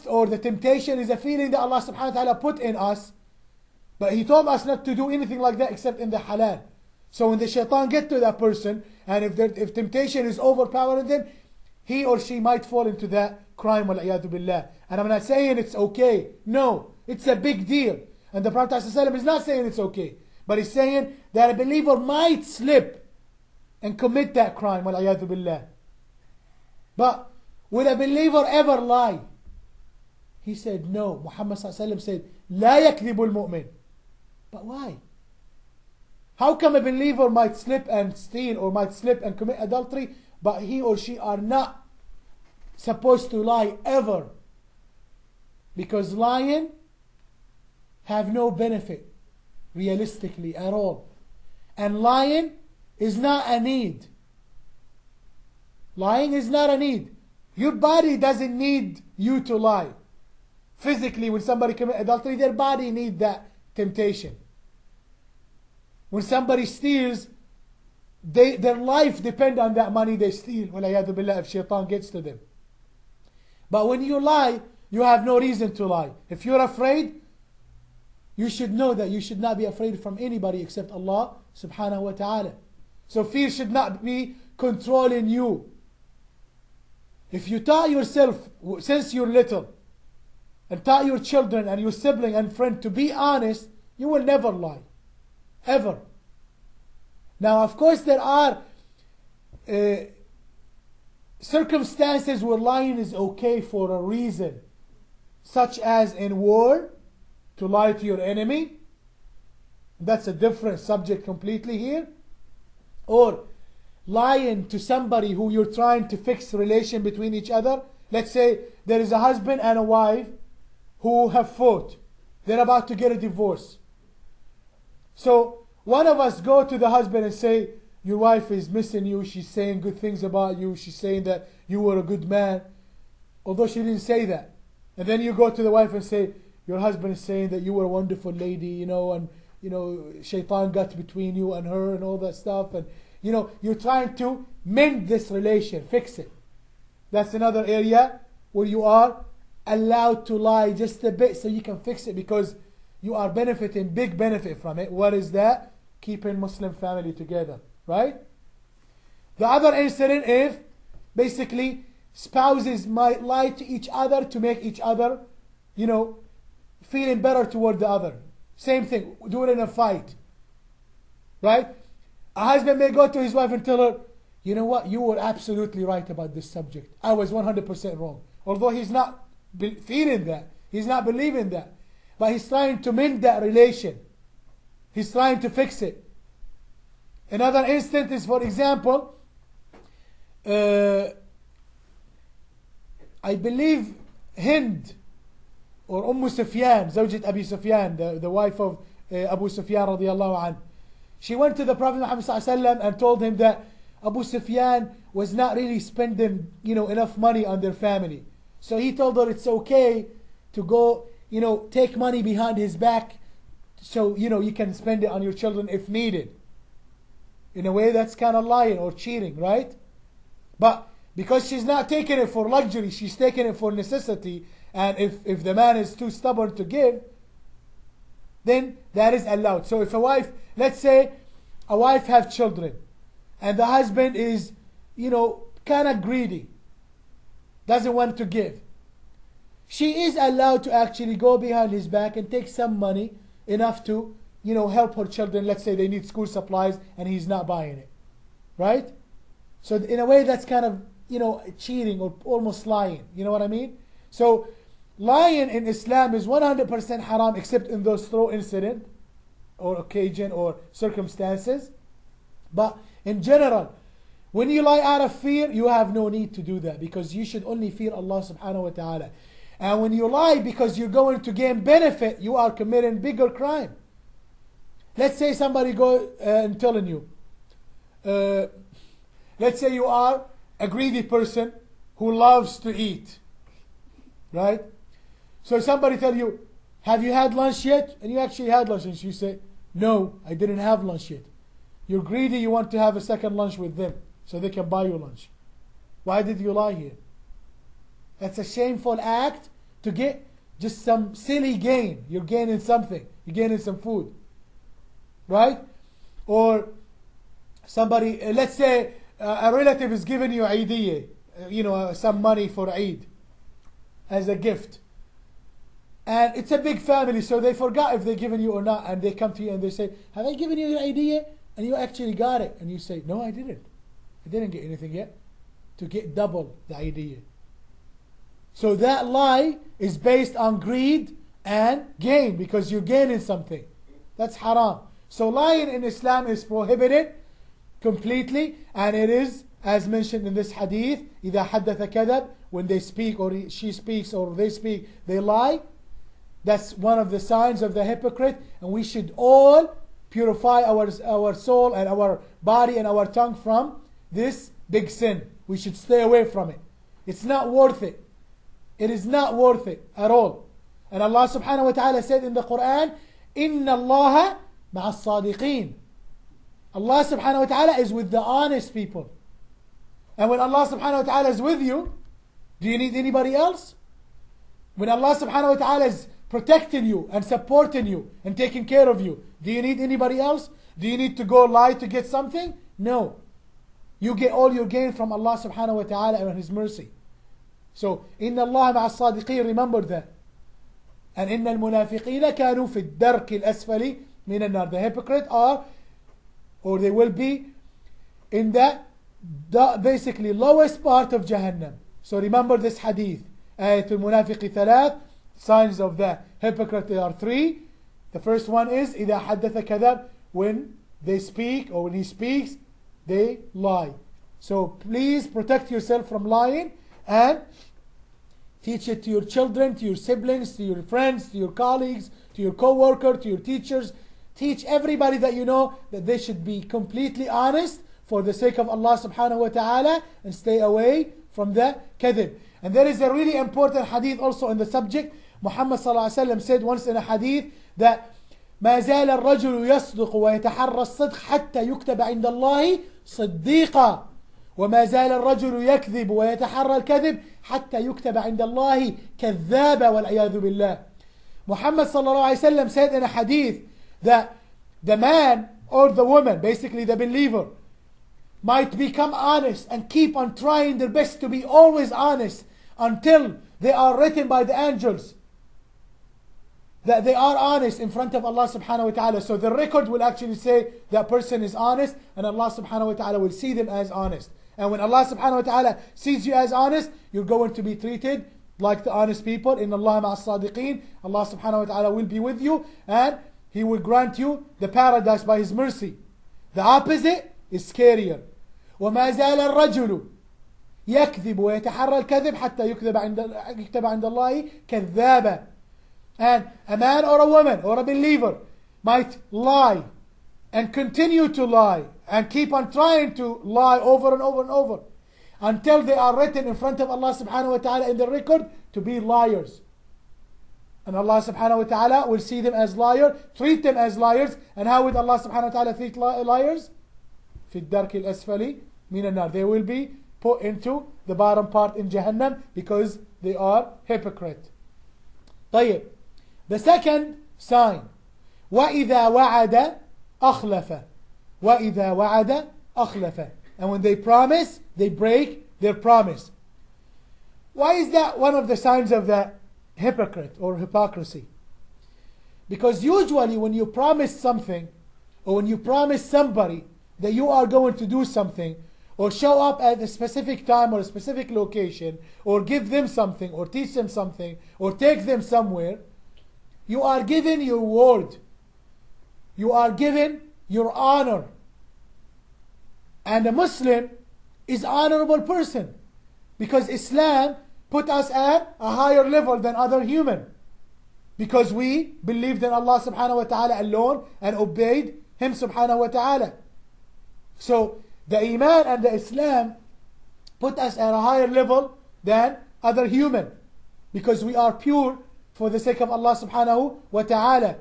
or the temptation is a feeling that Allah subhanahu wa ta'ala put in us, but He told us not to do anything like that except in the halal. So when the shaitan get to that person, and if temptation is overpowering them, he or she might fall into that crime, wal-iyadu billah. And I'm not saying it's okay. No, it's a big deal. And the Prophet ﷺ is not saying it's okay, but he's saying that a believer might slip and commit that crime, wal-iyadu billah. But will a believer ever lie? He said no. Muhammad ﷺ said, لا يكذب المؤمن. But why? How come a believer might slip and steal or might slip and commit adultery, but he or she are not supposed to lie ever? Because lying have no benefit realistically at all. And lying is not a need. Lying is not a need. Your body doesn't need you to lie. Physically, when somebody commits adultery, their body needs that temptation. When somebody steals, their life depends on that money they steal. وَلَيَادُ بِاللَّهِ, if shaitan gets to them. But when you lie, you have no reason to lie. If you're afraid, you should know that you should not be afraid from anybody except Allah subhanahu wa ta'ala. So fear should not be controlling you. If you taught yourself since you're little, and taught your children and your sibling and friend to be honest, you will never lie. Ever. Now, of course, there are circumstances where lying is okay for a reason, such as in war, to lie to your enemy. That's a different subject completely here. Or lying to somebody who you're trying to fix the relation between each other. Let's say there is a husband and a wife who have fought. They're about to get a divorce. So one of us go to the husband and say, your wife is missing you, she's saying good things about you, she's saying that you were a good man, although she didn't say that. And then you go to the wife and say, your husband is saying that you were a wonderful lady, and shaitan got between you and her and all that stuff, and you're trying to mend this relation, fix it. That's another area where you are allowed to lie just a bit so you can fix it, because you are benefiting, big benefit from it. What is that? Keeping Muslim family together, right? The other incident is basically spouses might lie to each other to make each other, feeling better toward the other. Same thing, do it in a fight, right? A husband may go to his wife and tell her, you know what, you were absolutely right about this subject. I was 100% wrong. Although he's not feeling that, he's not believing that, but he's trying to mend that relation. He's trying to fix it. Another instance is, for example, I believe Hind or Sufyan, Zawjat Abi Sufyan, the wife of Abu Sufyan radiallahu anhu. She went to the Prophet Muhammad sallallahu alaihi wasallam and told him that Abu Sufyan was not really spending, enough money on their family. So he told her it's okay to go, take money behind his back, so you can spend it on your children if needed. In a way, that's kind of lying or cheating, right? But because she's not taking it for luxury, she's taking it for necessity. And if the man is too stubborn to give, then that is allowed. So if a wife, let's say a wife have children, and the husband is, kind of greedy, doesn't want to give, she is allowed to actually go behind his back and take some money, enough to, help her children. Let's say they need school supplies and he's not buying it, right? So in a way, that's kind of, cheating or almost lying. You know what I mean? So lying in Islam is 100% haram, except in those throw incident or occasion or circumstances. But in general, when you lie out of fear, you have no need to do that, because you should only fear Allah subhanahu wa ta'ala. And when you lie because you're going to gain benefit, you are committing bigger crime. Let's say somebody go and telling you, let's say you are a greedy person who loves to eat, right? So somebody tell you, have you had lunch yet? And you actually had lunch, and you say, no, I didn't have lunch yet. You're greedy, you want to have a second lunch with them so they can buy you lunch. Why did you lie here? That's a shameful act to get just some silly gain. You're gaining something. You're gaining some food. Right? Or somebody, let's say a relative is giving you Eidiyah, some money for Eid as a gift. And it's a big family, so they forgot if they're giving you or not. And they come to you and they say, have I given you your Eidiyah? And you actually got it. And you say, no, I didn't. I didn't get anything yet. To get double the Eidiyah. So that lie is based on greed and gain, because you're gaining something. That's haram. So lying in Islam is prohibited completely, and it is, as mentioned in this hadith, إِذَا حَدَّثَ كَذَبْ, when they speak or she speaks or they speak, they lie. That's one of the signs of the hypocrite, and we should all purify our soul and our body and our tongue from this big sin. We should stay away from it. It's not worth it. It is not worth it at all. And Allah subhanahu wa ta'ala said in the Quran, إِنَّ اللَّهَ مَعَ الصَّادِقِينَ. Allah subhanahu wa ta'ala is with the honest people. And when Allah subhanahu wa ta'ala is with you, do you need anybody else? When Allah subhanahu wa ta'ala is protecting you and supporting you and taking care of you, do you need anybody else? Do you need to go lie to get something? No. You get all your gain from Allah subhanahu wa ta'ala and His mercy. So, إِنَّ اللَّهَ مَعَ الصَّادِقِينَ, remember that. And إِنَّ الْمُنَافِقِينَ كَانُوا فِي الدَّرْكِ الْأَسْفَلِ مِنَ النَّارِ. The hypocrite are, or they will be, in the basically lowest part of Jahannam. So remember this hadith. آية المنافق ثلاث. Signs of the hypocrite, there are three. The first one is إِذَا حَدَّثَ كَذَبْ. When they speak or when he speaks, they lie. So please protect yourself from lying and teach it to your children, to your siblings, to your friends, to your colleagues, to your co-worker, to your teachers. Teach everybody that you know that they should be completely honest for the sake of Allah subhanahu wa ta'ala, and stay away from the kadhib. And there is a really important hadith also on the subject. Muhammad sallallahu alaihi wasallam said once in a hadith that ما زال الرجل يصدق ويتحرى الصدق حتى يكتب عند الله صديقا وما زال الرجل يكذب ويتحرى الكذب حتى يكتب عند الله كذابا والعياذ بالله. Muhammad sallallahu alaihi wasallam said in a hadith that the man or the woman, basically the believer, might become honest and keep on trying their best to be always honest until they are written by the angels that they are honest in front of Allah subhanahu wa ta'ala. So the record will actually say that person is honest, and Allah subhanahu wa ta'ala will see them as honest. And when Allah subhanahu wa ta'ala sees you as honest, you're going to be treated like the honest people. In Allah ma'a as-sadiqeen. Allah subhanahu wa ta'ala will be with you, and He will grant you the paradise by His mercy. The opposite is scarier. وما زال الرجل يكذب ويتحرى الكذب حتى يكتب عند الله كذابا. And a man or a woman or a believer might lie and continue to lie and keep on trying to lie over and over and over until they are written in front of Allah subhanahu wa ta'ala in the record to be liars. And Allah subhanahu wa ta'ala will see them as liars, treat them as liars. And how would Allah subhanahu wa ta'ala treat liars? في الدرك الأسفل من النار. They will be put into the bottom part in Jahannam because they are hypocrite. طيب. The second sign, وَإِذَا وَعَدَ أَخْلَفَ. وَإِذَا وَعَدَ أَخْلَفَ. And when they promise, they break their promise. Why is that one of the signs of the hypocrite or hypocrisy? Because usually when you promise something, or when you promise somebody that you are going to do something, or show up at a specific time or a specific location, or give them something, or teach them something, or take them somewhere, you are giving your word. You are giving your honor. And a Muslim is an honorable person, because Islam put us at a higher level than other human, because we believed in Allah subhanahu wa ta'ala alone and obeyed Him subhanahu wa ta'ala. So the Iman and the Islam put us at a higher level than other human, because we are pure for the sake of Allah subhanahu wa ta'ala.